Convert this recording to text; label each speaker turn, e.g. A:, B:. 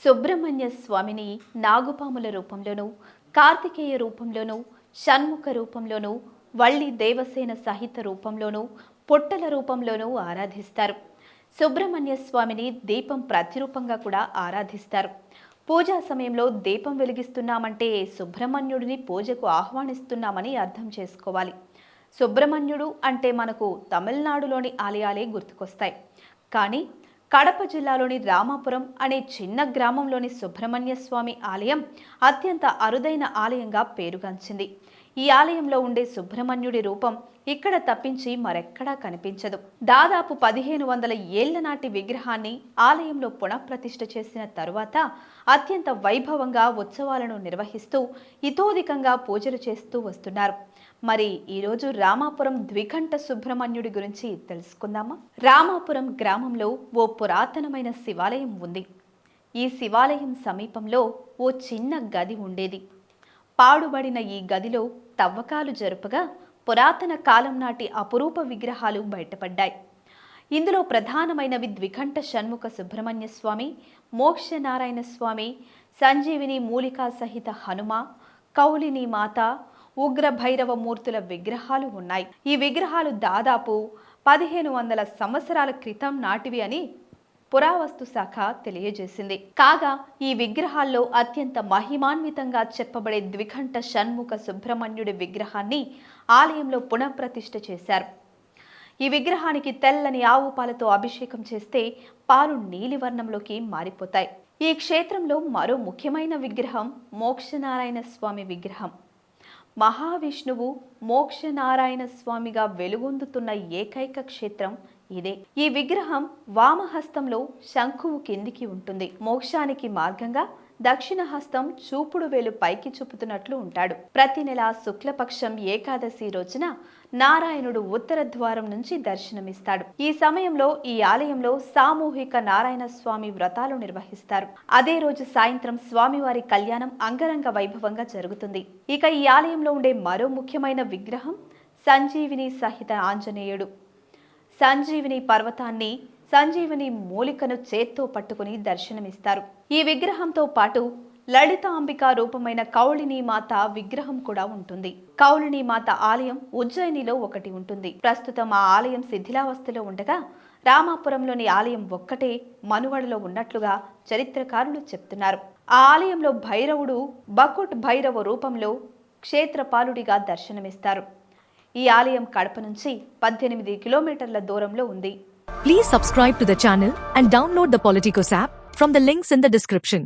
A: సుబ్రహ్మణ్య స్వామిని నాగుపాముల రూపంలోనూ, కార్తికేయ రూపంలోనూ, షణ్ముఖ రూపంలోనూ, వల్లి దేవసేన సహిత రూపంలోనూ, పుట్టల రూపంలోనూ ఆరాధిస్తారు. సుబ్రహ్మణ్య స్వామిని దీపం ప్రతిరూపంగా కూడా ఆరాధిస్తారు. పూజా సమయంలో దీపం వెలిగిస్తున్నామంటే సుబ్రహ్మణ్యుడిని పూజకు ఆహ్వానిస్తున్నామని అర్థం చేసుకోవాలి. సుబ్రహ్మణ్యుడు అంటే మనకు తమిళనాడులోని ఆలయాలే గుర్తుకొస్తాయి. కానీ కడప జిల్లాలోని రామాపురం అనే చిన్న గ్రామంలోని సుబ్రహ్మణ్య స్వామి ఆలయం అత్యంత అరుదైన ఆలయంగా పేరుగాంచింది. ఈ ఆలయంలో ఉండే సుబ్రహ్మణ్యుడి రూపం ఇక్కడ తప్పించి మరెక్కడా కనిపించదు. దాదాపు 1500 ఏళ్ల నాటి విగ్రహాన్ని ఆలయంలో పునఃప్రతిష్ఠ చేసిన తరువాత అత్యంత వైభవంగా ఉత్సవాలను నిర్వహిస్తూ ఇతోధికంగా పూజలు చేస్తూ వస్తున్నారు. మరి ఈరోజు రామాపురం ద్వికంఠ సుబ్రహ్మణ్యుడి గురించి తెలుసుకుందామా? రామాపురం గ్రామంలో ఓ పురాతనమైన శివాలయం ఉంది. ఈ శివాలయం సమీపంలో ఓ చిన్న గది ఉండేది. పాడుబడిన ఈ గదిలో తవ్వకాలు జరుపగా పురాతన కాలం నాటి అపురూప విగ్రహాలు బయటపడ్డాయి. ఇందులో ప్రధానమైనవి ద్వికంఠ షణ్ముఖ సుబ్రహ్మణ్య స్వామి, మోక్షనారాయణ స్వామి, సంజీవిని మూలికా సహిత హనుమ, కౌలిని మాత, ఉగ్ర భైరవ మూర్తుల విగ్రహాలు ఉన్నాయి. ఈ విగ్రహాలు దాదాపు 1500 సంవత్సరాల క్రితం నాటివి అని పురావస్తు శాఖ తెలియజేసింది. కాగా ఈ విగ్రహాల్లో అత్యంత మహిమాన్వితంగా చెప్పబడే ద్వికంఠ షణ్ముఖ సుబ్రహ్మణ్యుడి విగ్రహాన్ని ఆలయంలో పునఃప్రతిష్ఠ చేశారు. ఈ విగ్రహానికి తెల్లని ఆవు పాలతో అభిషేకం చేస్తే పాలు నీలివర్ణంలోకి మారిపోతాయి. ఈ క్షేత్రంలో మరో ముఖ్యమైన విగ్రహం మోక్షనారాయణ స్వామి విగ్రహం. మహావిష్ణువు మోక్షనారాయణ స్వామిగా వెలుగొందుతున్న ఏకైక క్షేత్రం ఇదే. ఈ విగ్రహం వామహస్తంలో శంఖువు కిందికి ఉంటుంది. మోక్షానికి మార్గంగా దక్షిణ హస్తం చూపుడు వేలు పైకి చూపుతున్నట్లు ఉంటాడు. ప్రతి నెల శుక్లపక్షం ఏకాదశి రోజున నారాయణుడు ఉత్తర ద్వారం నుంచి దర్శనమిస్తాడు. ఈ సమయంలో ఈ ఆలయంలో సామూహిక నారాయణ స్వామి వ్రతాలు నిర్వహిస్తారు. అదే రోజు సాయంత్రం స్వామివారి కళ్యాణం అంగరంగ వైభవంగా జరుగుతుంది. ఇక ఈ ఆలయంలో ఉండే మరో ముఖ్యమైన విగ్రహం సంజీవిని సహిత ఆంజనేయుడు. సంజీవిని పర్వతాన్ని, సంజీవిని మూలికను చేత్తో పట్టుకుని దర్శనమిస్తారు. ఈ విగ్రహంతో పాటు లలిత అంబిక రూపమైన కౌళిని మాత విగ్రహం కూడా ఉంటుంది. కౌళిని మాత ఆలయం ఉజ్జయినిలో ఒకటి ఉంటుంది. ప్రస్తుతం ఆ ఆలయం శిథిలావస్థలో ఉండగా రామాపురంలోని ఆలయం ఒక్కటే మనువడలో ఉన్నట్లుగా చరిత్రకారులు చెప్తున్నారు. ఆ ఆలయంలో భైరవుడు బకుట్ భైరవ రూపంలో క్షేత్రపాలుడిగా దర్శనమిస్తారు. ఈ ఆలయం కడప నుంచి 18 కిలోమీటర్ల దూరంలో ఉంది.
B: Please subscribe to the channel and download the Politicos app from the links in the description.